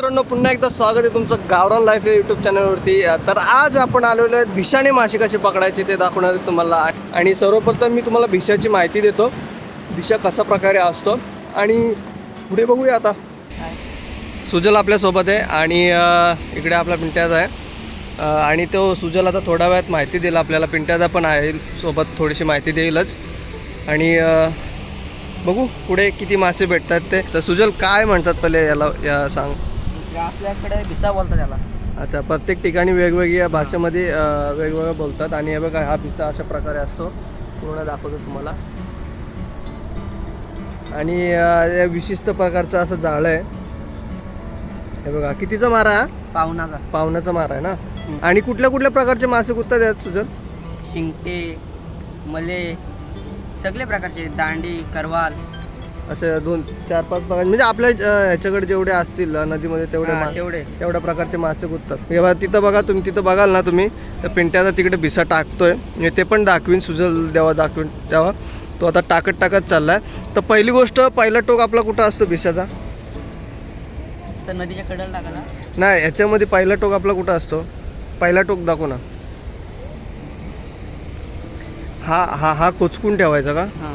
मित्रांनो, पुन्हा एकदा स्वागत आहे तुमचं गावरान लाईफ या यूट्यूब चॅनलवरती. तर आज आपण आलेलो आहे भिशाने मासे कसे पकडायचे ते दाखवणार आहे तुम्हाला. आणि सर्वप्रथम मी तुम्हाला भिशाची माहिती देतो, भिशा कशा प्रकारे असतो. आणि पुढे बघूया. आता सुजल आपल्यासोबत आहे आणि इकडे आपला पिंट्याचा आहे. आणि तो सुजल आता थोड्या वेळात माहिती देईल आपल्याला. पिंट्याचा पण आहे सोबत, थोडीशी माहिती देईलच. आणि बघू पुढे किती मासे भेटतात ते. तर सुजल काय म्हणतात पहिले याला या सांग. आपल्याकडे भिसा बोलतात त्याला. अच्छा, प्रत्येक ठिकाणी वेगवेगळ्या भाषेमध्ये वेगवेगळं बोलतात. आणि हे बघा, हा भिसा अशा प्रकारे असतो, पूर्ण दाखवतो तुम्हाला. आणि या विशिष्ट प्रकारचं असं जाळं आहे. हे बघा, कितीचा मारा हा? पावनाचा मारा आहे ना. आणि कुठल्या कुठल्या प्रकारचे मासे कुठतात यात सुजल? शिंगटे, मले, सगळे प्रकारचे, दांडी, करवाल, असे 2-4-5 प्रकार, म्हणजे आपल्या ह्याच्याकडे जेवढे असतील नदीमध्ये तेवढ्या प्रकारचे मासे कुठतात. तेव्हा तिथं बघा, तुम्ही तिथं बघाल ना तुम्ही, तर पिंट्याचा तिकडे भिसा टाकतोय. मी ते पण दाखवीन, सुजल दाखवीन तेव्हा. तो आता टाकत चाललाय. तर पहिली गोष्ट, पहिला टोक आपला कुठं असतो भिशाचा? सर नदीच्या कडेला टाकायला नाही, ह्याच्यामध्ये पहिला टोक आपला कुठं असतो? पहिला टोक दाखव ना. हा कोचकून ठेवायचा का? हां.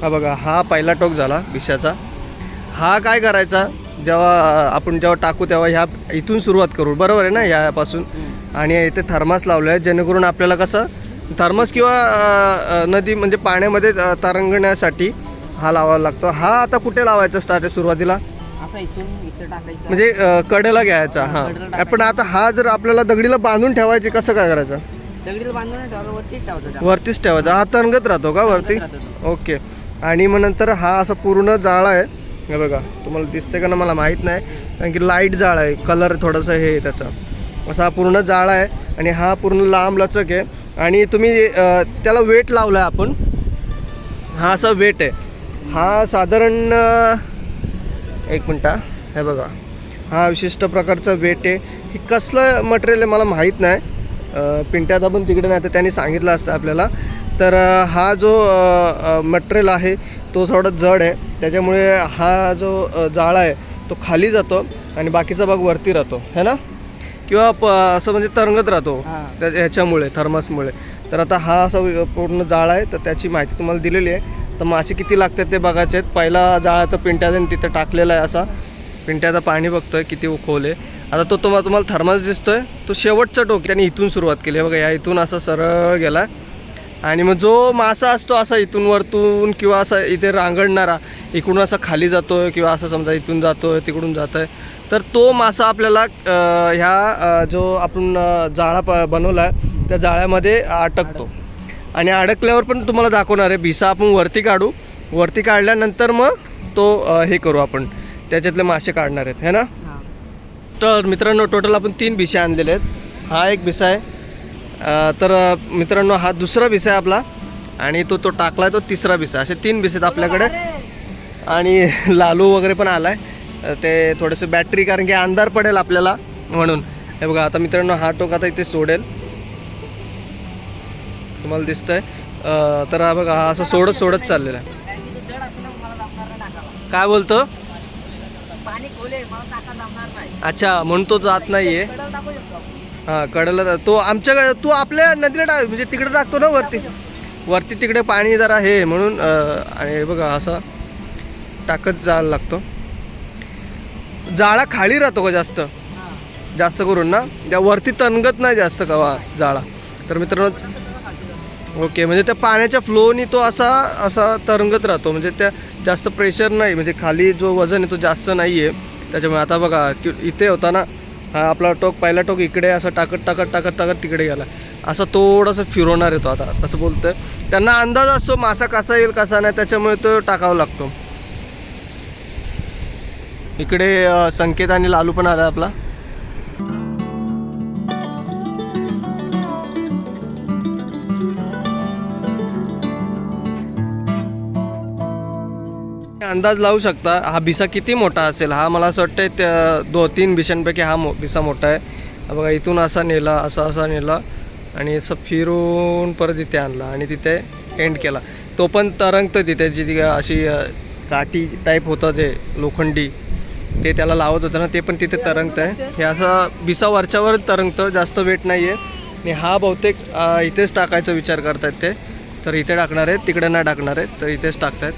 हा बघा, हा पहिला टोक झाला भिशाचा. हा काय करायचा, जेव्हा टाकू तेव्हा ह्या इथून सुरुवात करू, बरोबर आहे ना, ह्यापासून. आणि इथे थर्मास लावलं आहे, जेणेकरून आपल्याला कसं थर्मास किंवा नदी म्हणजे पाण्यामध्ये तरंगण्यासाठी हा लावावा लागतो. हा आता कुठे लावायचा स्टार्ट आहे सुरुवातीला? असं इथून इथे टाकायचं, म्हणजे कडेला घ्यायचा. हा, पण आता हा जर आपल्याला दगडीला बांधून ठेवायचे, कसं काय करायचं? दगडीला बांधून ठेवायचं, वरतीच ठेवायचं. वरतीच ठेवायचा. हा तरंगत राहतो का वरती? ओके. आणि मग नंतर हा असा पूर्ण जाळा आहे. हे बघा, तुम्हाला दिसते का ना मला माहीत नाही, कारण की लाईट जाळा आहे, कलर थोडंसं हे त्याचा. असा हा पूर्ण जाळा आहे आणि हा पूर्ण लांब लचक आहे. आणि तुम्ही त्याला वेट लावला आहे आपण. हा असा वेट आहे. हा साधारण 1 मिनटं, हे बघा, हा विशिष्ट प्रकारचा वेट आहे. हे कसलं मटेरियल आहे मला माहीत नाही. पिंट्याचा पण तिकडे नाही, तर त्यांनी सांगितलं असतं आपल्याला. तर हा जो मटेरियल आहे तो थोडा जड आहे, त्याच्यामुळे हा जो जाळा आहे तो खाली जातो आणि बाकीचा भाग वरती राहतो, है ना, किंवा असं म्हणजे तरंगत राहतो ह्याच्यामुळे, थर्मासमुळे. तर आता हा असा पूर्ण जाळा आहे, तर त्याची माहिती तुम्हाला दिलेली आहे. तर मासे किती लागतात ते बघायचे आहेत. पहिला जाळा तर पिंट्याने तिथं टाकलेला आहे. असा पिंट्याचा पाणी बघतोय किती खोल आहे. आता तो तुम्हाला थर्मास दिसतोय, तो शेवटचा टोक त्याने इथून सुरुवात केली. बघा, या इथून असं सरळ गेला. आणि मग जो मासा असतो असा इथून वरतून किंवा असा इथे रांगडणारा, इकडून असा खाली जातो किंवा असं समजा इथून जातो तिकडून जातो आहे, तर तो मासा आपल्याला ह्या जो आपण जाळा बनवला आहे त्या जाळ्यामध्ये अडकतो. आणि अडकल्यावर पण तुम्हाला दाखवणार आहे. भिसा आपण वरती काढू, वरती काढल्यानंतर मग तो हे करू, आपण त्याच्यातले मासे काढणार आहेत, है ना. तर मित्रांनो, टोटल आपण 3 भिसे आणलेले आहेत. हा एक भिसा आहे. तर मित्रांनो, हा दुसरा भिसा आहे आपला. आणि तो टाकला आहे, तो तिसरा भिसा. असे 3 भिसे आहेत आपल्याकडे. आणि लालू वगैरे पण आला आहे, ते थोडंसं बॅटरी, कारण की अंधार पडेल आपल्याला म्हणून. हे बघा, आता मित्रांनो हा टोक आता इथे सोडेल, तुम्हाला दिसतंय. तर हा बघा, हा असं सोडत चाललेला आहे. काय बोलतो? अच्छा, म्हणून तो जात नाही आहे. हां, कडेला तो आमच्याकडे, तू आपल्या नदीला म्हणजे तिकडे टाकतो ना वरती तिकडे पाणी जरा हे म्हणून. आणि बघा, असं टाकत जायला लागतो. जाळा खाली राहतो का जास्त करून ना, त्या वरती तणगत नाही जास्त कवा जाळा. तर मित्रांनो, ओके, म्हणजे त्या पाण्याच्या फ्लोनी तो असा तरंगत राहतो, म्हणजे त्या जास्त प्रेशर नाही, म्हणजे खाली जो वजन आहे तो जास्त नाही आहे त्याच्यामुळे. आता बघा, इथे होता ना हा आपला टोक, पहिला टोक इकडे असं टाकत तिकडे गेला. असं थोडंसं फिरवणार येतो. आता असं बोलतोय, त्यांना अंदाज असतो मासा कसा येईल कसा नाही, त्याच्यामुळे तो टाकावा लागतो. इकडे संकेत आणि लालू पण आला आपला. अंदाज लावू शकता हा भिसा किती मोठा असेल. हा मला असं वाटतं 2-3 भिशांपैकी हा भिसा मोठा आहे. बघा इथून असा नेला, असा नेला आणि असं फिरून परत इथे आणला आणि तिथे एंड केला. तो पण तरंगतं तिथे, जी अशी काठी टाईप होतं जे लोखंडी, ते त्याला लावत होतं ना, ते पण तिथे तरंगतं आहे. हे असं बिसा वरच्यावर तरंगतं, जास्त वेट नाही आहे. आणि हा बहुतेक इथेच टाकायचा विचार करतात ते, तर इथे टाकणार आहेत, तिकडे नाही टाकणार आहेत, तर इथेच टाकतात.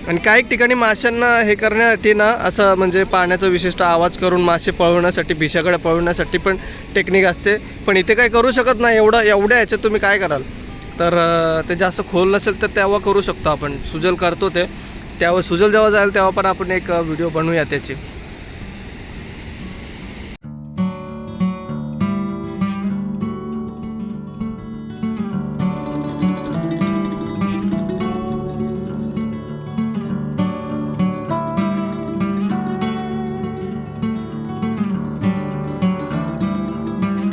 आणि काही ठिकाणी माशांना हे करण्यासाठी ना असं म्हणजे पाण्याचा विशिष्ट आवाज करून मासे पळवण्यासाठी, भिशाकडे पळवण्यासाठी पण टेक्निक असते. पण इथे काही करू शकत नाही, एवढ्या ह्याच्यात तुम्ही काय कराल. तर ते जास्त खोल नसेल तर तेव्हा करू शकतो आपण. सुजल करतो ते, त्यावर सुजल जेव्हा जाईल तेव्हा पण आपण एक व्हिडिओ बनवूया त्याची.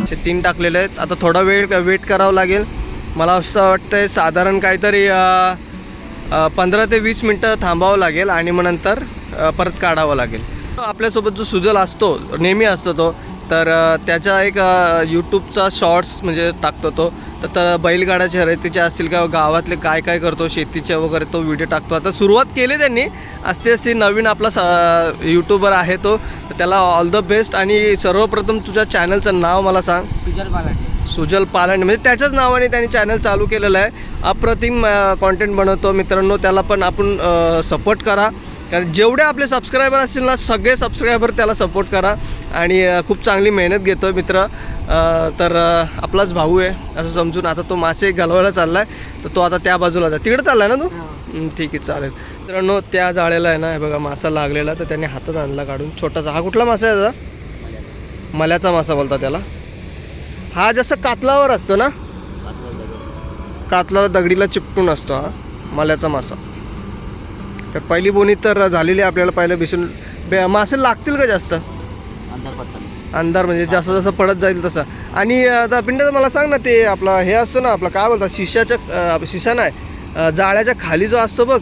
असे 3 टाकलेले आहेत. आता थोडा वेळ वेट करावं लागेल. मला असं वाटतंय साधारण काहीतरी 15 ते 20 मिनटं थांबावं लागेल आणि मग नंतर परत काढावं लागेल. आपल्यासोबत जो सुजल असतो, नेहमी असतो तो, तर त्याच्या एक यूट्यूबचा शॉर्ट्स म्हणजे टाकतो तो. तर बैलगाडा शर्यतीचे असतील किंवा गावातले काय काय करतो शेतीचे वगैरे, तो व्हिडिओ टाकतो. आता सुरुवात केली त्यांनी, असते नवीन आपला यूट्यूबर आहे तो. तर त्याला ऑल द बेस्ट. आणि सर्वप्रथम तुझ्या चॅनलचं नाव मला सांग. सुजल पालांडे. सुजल पालांडे, म्हणजे त्याच्याच नावाने त्यांनी चॅनल चालू केलेलं आहे. अप्रतिम कॉन्टेंट बनवतो मित्रांनो, त्याला पण आपण सपोर्ट करा. कारण जेवढे आपले सबस्क्रायबर असतील ना, सगळे सबस्क्रायबर त्याला सपोर्ट करा. आणि खूप चांगली मेहनत घेतो मित्र. तर आपलाच भाऊ आहे असं समजून. आता तो मासे घालवायला चालला आहे, तर तो आता त्या बाजूला जा. तिकडे चालला आहे ना तू? ठीक आहे, चालेल. मित्रांनो त्या जाळ्याला आहे ना, हे बघा मासा लागलेला, तर त्यांनी हातात आणला काढून छोटासा. हा कुठला मासा आहे दादा? मल्याचा मासा बोलता त्याला. हा जसं कातलावर असतो ना, कातला दगडीला चिपटून असतो हा मल्याचा मासा. तर पहिली बोनी तर झालेली आहे आपल्याला. पहिलं भिसून मासे लागतील का जास्त? अंधार म्हणजे जास्त जसं पडत जाईल तसं. आणि आता पिंड्याचं मला सांग ना, ते आपलं हे असतं ना, आपलं काय बोलतात, शिशा नाही, जाळ्याच्या खाली जो असतो बघ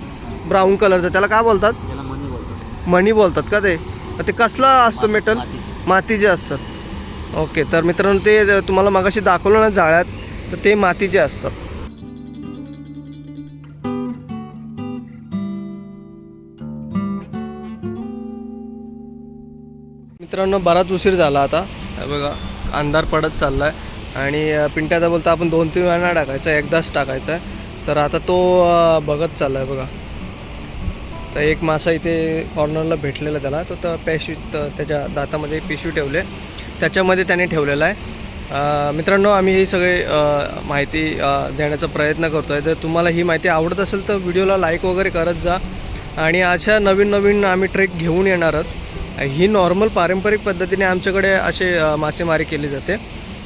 ब्राऊन कलरचा, त्याला काय बोलतात? मणी बोलतात का ते? ते कसला असतो मेटल? मातीचे असतात. ओके, तर मित्रांनो ते तुम्हाला मगाशी दाखवलं ना जाळ्यात, तर ते मातीचे असतात. मित्रांनो बराच उशीर झाला आता. बघा अंधार पडत चालला आहे आणि पिंट्याचा बोलता आपण 2-3 वेळा नाही टाकायचा, एकदाच टाकायचा आहे. तर आता तो बघत चालला आहे बघा. तर एक मासा इथे कॉर्नरला भेटलेला त्याला, तो तर पिशवी, त्याच्या दातामध्ये पिशवी ठेवले, त्याच्यामध्ये त्याने ठेवलेला आहे. मित्रांनो आम्ही ही सगळे माहिती देण्याचा प्रयत्न करतो आहे. जर तुम्हाला ही माहिती आवडत असेल तर व्हिडिओला लाईक वगैरे करत जा. आणि अशा नवीन आम्ही ट्रेक घेऊन येणार आहोत. ही नॉर्मल पारंपरिक पद्धतीने आमच्याकडे असे मासेमारी केली जाते,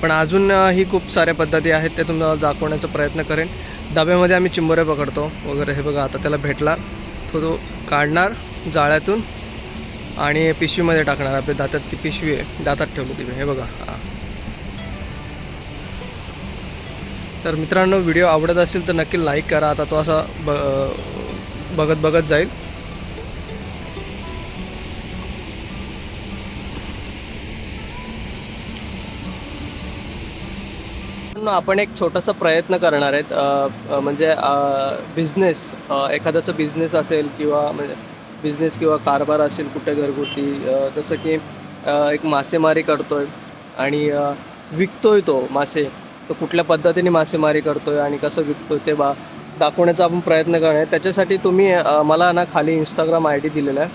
पण अजून ही खूप साऱ्या पद्धती आहेत, ते तुम्हाला दाखवण्याचा प्रयत्न करेन. डब्यामध्ये आम्ही चिंबोऱ्या पकडतो वगैरे. हे बघा आता त्याला भेटला, तो काढणार जाळ्यातून आणि पिशवीमध्ये टाकणार. आपल्या दातात ती पिशवी आहे, दातात ठेवली ती. हे बघा. तर मित्रांनो व्हिडिओ आवडत असेल तर नक्की लाईक करा. आता तो असा बघत जाईल. आपण एक छोटासा प्रयत्न करणार आहेत. म्हणजे बिझनेस, एखाद्याचा बिझनेस असेल किंवा म्हणजे बिझनेस किंवा कारभार असेल कुठे घरगुती, जसं की एक मासेमारी करतोय आणि विकतोय तो मासे. तो कुठल्या पद्धतीने मासेमारी करतोय आणि कसं विकतोय ते दाखवण्याचा आपण प्रयत्न करणार आहे. त्याच्यासाठी तुम्ही मला ना खाली इंस्टाग्राम ID दिलेला आहे,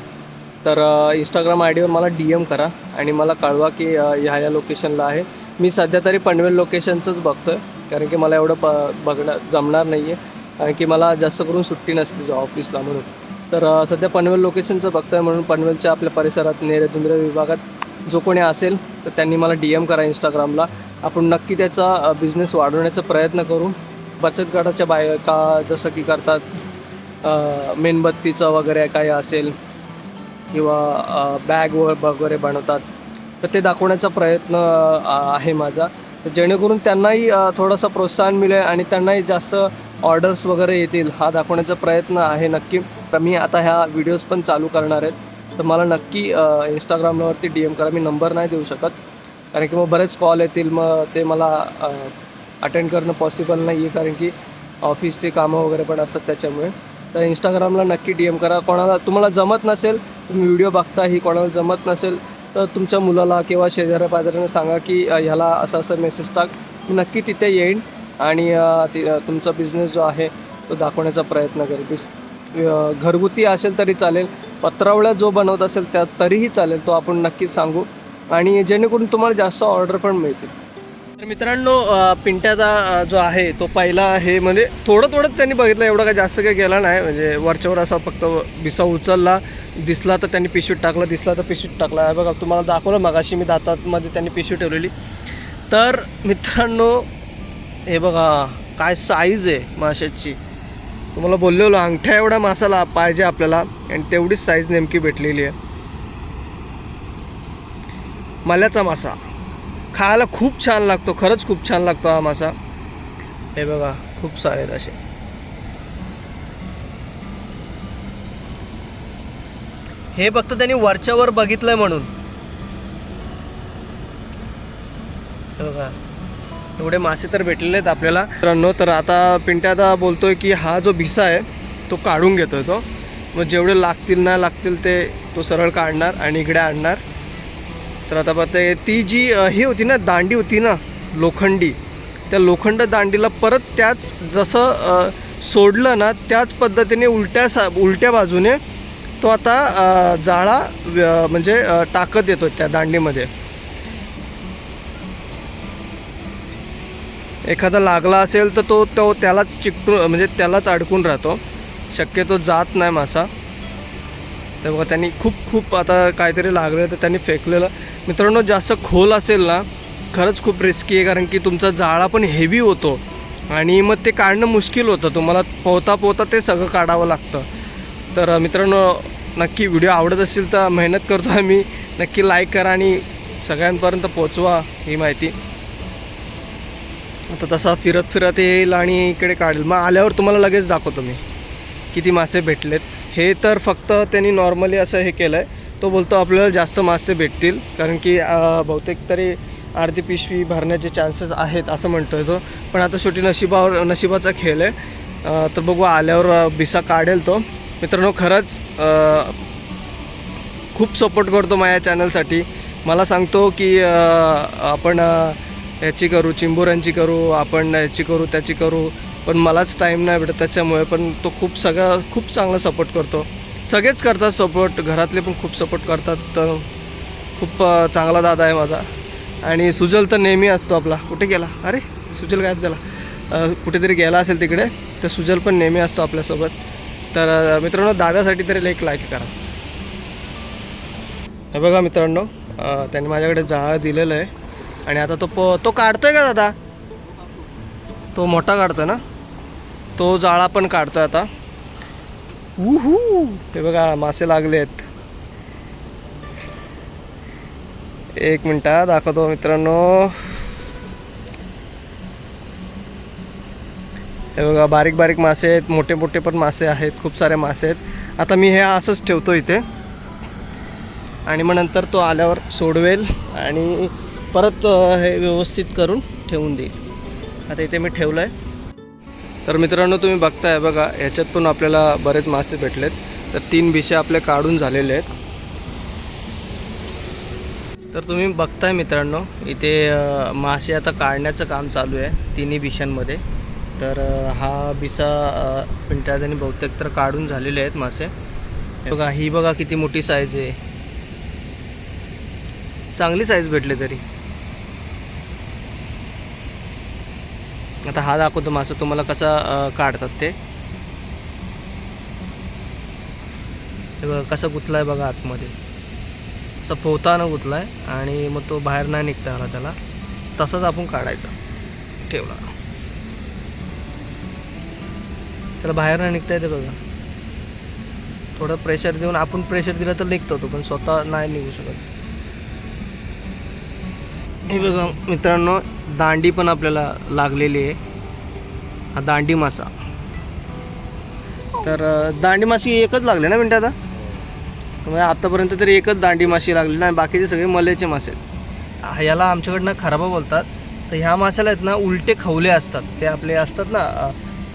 तर इंस्टाग्राम ID वर मला DM करा आणि मला कळवा की ह्या लोकेशनला आहे. मी सध्या तरी पनवेल लोकेशनचंच बघतो आहे, कारण की मला एवढं बघणं जमणार नाही आहे, कारण की मला जास्त करून सुट्टी नसते ऑफिसला म्हणून. तर सध्या पनवेल लोकेशनचं बघतो आहे. म्हणून पनवेलच्या आपल्या परिसरात नेरे विभागात जो कोणी असेल तर त्यांनी मला DM करा इंस्टाग्रामला. आपण नक्की त्याचा बिझनेस वाढवण्याचा प्रयत्न करू. बचत गटाच्या बायका जसं की करतात, मेणबत्तीचं वगैरे काही असेल किंवा बॅग वगैरे बनवतात, तर ते दाखवण्याचा प्रयत्न आहे माझा. तर जेणेकरून त्यांनाही थोडंसं प्रोत्साहन मिळेल आणि त्यांनाही जास्त ऑर्डर्स वगैरे येतील, हा दाखवण्याचा प्रयत्न आहे नक्की. तर मी आता ह्या व्हिडिओज पण चालू करणार आहेत, तर मला नक्की इंस्टाग्रामवरती DM करा. मी नंबर नाही देऊ शकत, कारण की मग बरेच कॉल येतील, मग ते मला अटेंड करणं पॉसिबल नाही आहे, कारण की ऑफिसचे कामं वगैरे पण असतात त्याच्यामुळे. तर इंस्टाग्रामला नक्की DM करा. कोणाला तुम्हाला जमत नसेल, तुम्ही व्हिडिओ बघता ही कोणाला जमत नसेल तर तुमच्या मुलाला किंवा शेजाऱ्या पाजाऱ्यांना सांगा की ह्याला असं असं मेसेज टाक, मी नक्की तिथे येईन आणि तुमचा बिझनेस जो आहे तो दाखवण्याचा प्रयत्न करेल. घरगुती असेल तरी चालेल, पत्रावळ्या जो बनवत असेल त्या तरीही चालेल, तो आपण नक्कीच सांगू आणि जेणेकरून तुम्हाला जास्त ऑर्डर पण मिळतील. तर मित्रांनो, पिंट्याचा जो आहे तो पहिला हे म्हणजे थोडं त्यांनी बघितलं, एवढं काय जास्त काही केला नाही, म्हणजे वरच्यावर असा फक्त बिसा उचलला, दिसला तर त्यांनी पिशवीत टाकला, दिसला तर पिशवीत टाकला. हे बघा तुम्हाला दाखवलं मगाशी मी दातामध्ये त्यांनी पिशवी ठेवलेली. तर मित्रांनो हे बघा काय साईज आहे माशाची, तुम्हाला बोललेलो अंगठ्या एवढा मासाला पाहिजे आपल्याला आणि तेवढीच साईज नेमकी भेटलेली आहे. मल्याचा मासा खायला खूप छान लागतो, खरंच खूप छान लागतो हा मासा. हे बघा खूप सारे आहेत असे. हे फक्त त्यांनी वरच्यावर बघितलंय म्हणून. हे बघा एवढे मासे तर भेटलेले आहेत आपल्याला मित्रांनो. तर आता पिंट्यादा बोलतोय की हा जो भिसा आहे तो काढून घेतोय तो, मग जेवढे लागतील ना लागतील ते तो सरळ काढणार आणि इकडे आणणार. तर आता पाहते ती जी ही होती ना दांडी होती ना लोखंडी, त्या लोखंड दांडीला परत त्याच जसं सोडलं ना त्याच पद्धतीने उलट्या बाजूने तो आता जाळा म्हणजे टाकत येतो त्या दांडीमध्ये. एखादा लागला असेल तर तो त्यालाच चिकटून म्हणजे त्यालाच अडकून राहतो, शक्यतो जात नाही मासा. तर बघा त्यांनी खूप आता काहीतरी लागलं तर त्यांनी फेकलेलं. मित्रांनो जास्त खोल असेल ना खरंच खूप रिस्की आहे, कारण की तुमचा जाळा पण हेवी होतो आणि मग ते काढणं मुश्किल होतं, तुम्हाला पोहता ते सगळं काढावं लागतं. तर मित्रांनो नक्की व्हिडिओ आवडत असेल तर मेहनत करतो आम्ही, नक्की लाईक करा आणि सगळ्यांपर्यंत पोचवा ही माहिती. आता तसा फिरत येईल आणि इकडे काढेल, मग आल्यावर तुम्हाला लगेच दाखवतो मी किती मासे भेटलेत. हे तर फक्त त्यांनी नॉर्मली असं हे केलं आहे, तो बोलतो आपल्याला जास्त मासे भेटतील, कारण की बहुतेक तरी अर्धी पिशवी भरण्याचे चान्सेस आहेत असं म्हणतो आहे तो. पण आता शेवटी नशिबाचा खेळ आहे. तर बघू आल्यावर बिसा काढेल तो. मित्रांनो खरंच खूप सपोर्ट करतो माझ्या चॅनलसाठी. मला सांगतो की आपण याची करू, चिंबोऱ्यांची करू, आपण याची करू त्याची करू, पण मलाच टाईम नाही भेटत त्याच्यामुळे. पण तो खूप चांगला सपोर्ट करतो, सगळेच करतात सपोर्ट, घरातले पण खूप सपोर्ट करतात. तर खूप चांगला दादा आहे माझा. आणि सुजल तर नेहमी असतो आपला. कुठे गेला? अरे सुजल गायब झाला, कुठेतरी गेला असेल तिकडे. तर सुजल पण नेहमी असतो आपल्यासोबत. तर मित्रांनो दादासाठी तरी एक लाईक करा. हे बघा मित्रांनो त्यांनी माझ्याकडे जाळ दिलेलं आहे आणि आता तो काढतोय का दादा? तो मोठा काढतोय ना, तो जाळा पण काढतोय आता. ते बघा मासे लागले आहेत. एक मिनटं दाखवतो मित्रांनो. हे बघा बारीक मासे आहेत, मोठे पण मासे आहेत, खूप सारे मासे आहेत. आता मी हे असंच ठेवतो इथे आणि मग नंतर तो आल्यावर सोडवेल आणि परत हे व्यवस्थित करून ठेवून देईल. आता इथे मी ठेवलं आहे. तर मित्रांनो तुम्ही बघताय बघा ह्याच्यात पण आपल्याला बरेच मासे भेटलेत. तर 3 बिशे आपले काढून झालेले आहेत. तर तुम्ही बघताय मित्रांनो इथे मासे आता काढण्याचं काम चालू आहे 3 बिशांमध्ये. तर हा बिसा पिंट्यादानी बहुतेक तर काढून झालेले आहेत मासे. बघा ही बघा किती मोठी साईज आहे, चांगली साईज भेटले तरी. आता हा दाखवतो मासा तुम्हाला कसा काढतात ते. बघा कसं गुतलाय बघा आतमध्ये, असं पोहताना गुतलाय आणि मग तो बाहेर नाही निघता आला त्याला, तसंच आपण काढायचा. ठेवला त्याला बाहेर नाही निघता येते बघा. थोडं प्रेशर देऊन आपण प्रेशर दिलं तर निघतो तो, पण स्वतः नाही निघू शकत. हे बघा मित्रांनो दांडी पण आपल्याला लागलेली आहे. हा दांडी मासा. तर दांडी माशी एकच लागले ना मिनटात, म्हणजे आत्तापर्यंत तरी एकच दांडी माशी लागली नाही, बाकीचे सगळे मलेचे मासे आहेत. याला आमच्याकडनं खराबा बोलतात. तर ह्या माशाला आहेत ना उलटे खवले असतात, ते आपले असतात ना.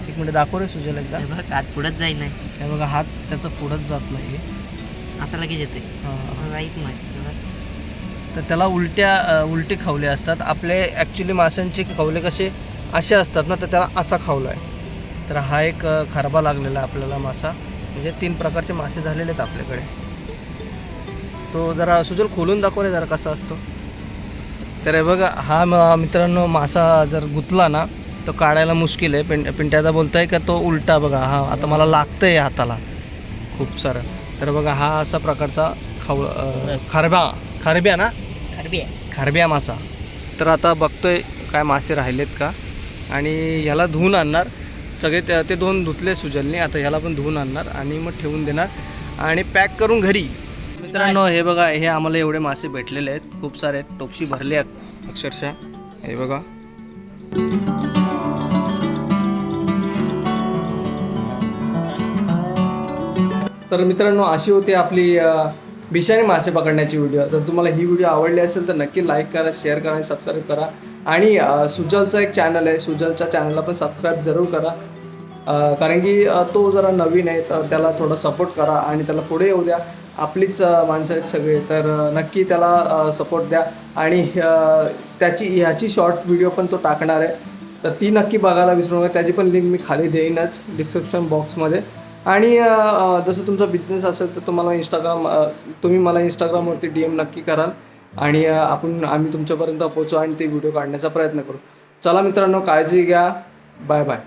एक मिनिट दाखव रे सुजल एकदा. हात पुढंच जाईल नाही, हे बघा हात त्याचा पुढंच जात नाही. असं लगेच येते राईट नाही. तर त्याला उलटे खवले असतात. आपले ॲक्च्युली माशांचे खवले कसे असे असतात ना, तर त्याला असा खवला आहे. तर हा एक खरबा लागलेला आहे आपल्याला मासा. म्हणजे 3 प्रकारचे मासे झालेले आहेत आपल्याकडे. तो जरा सुजल खोलून दाखव रे जरा कसा असतो. तर हे बघा हा मित्रांनो मासा जर गुतला ना तो काढायला मुश्किल आहे. पिंट्याचा बोलताय का तो उलटा बघा. हा आता मला लागतंय हाताला खूप सारं. तर बघा हा असा प्रकारचा खरब्या ना, खरब्या मासा. तर आता बघतोय काय मासे राहिलेत का, आणि ह्याला धुवून आणणार. सगळे ते 2 धुतले सुजलने. आता ह्याला पण धुवून आणणार आणि मग ठेवून देणार आणि पॅक करून घरी. मित्रांनो हे बघा, हे आम्हाला एवढे मासे भेटलेले आहेत, खूप सारे आहेत. टोपशी भरली आहेत अक्षरशः. हे बघा तर मित्रांनो अशी होती आपली बिशाने मासे पकडण्याची व्हिडिओ. जर तुम्हाला ही व्हिडिओ आवडली असेल तर नक्की लाईक करा, शेअर करा आणि सबस्क्राईब करा. आणि सुजलचा एक चॅनल आहे, सुजलच्या चॅनलला पण सबस्क्राईब जरूर करा. कारण की तो जरा नवीन आहे, तर त्याला थोडा सपोर्ट करा आणि त्याला पुढे येऊ द्या. आपलीच माणसं आहेत सगळे, तर नक्की त्याला सपोर्ट द्या. आणि ह्याची शॉर्ट व्हिडिओ पण तो टाकणार आहे, तर ती नक्की बघायला विसरू नका. त्याची पण लिंक मी खाली देईनच डिस्क्रिप्शन बॉक्समध्ये. आणि जसं तुमचा बिझनेस असेल तर तुम्ही मला इंस्टाग्रामवरती DM नक्की कराल आणि आम्ही तुमच्यापर्यंत पोहोचू आणि ते व्हिडिओ काढण्याचा प्रयत्न करू. चला मित्रांनो, काळजी घ्या. Bye bye.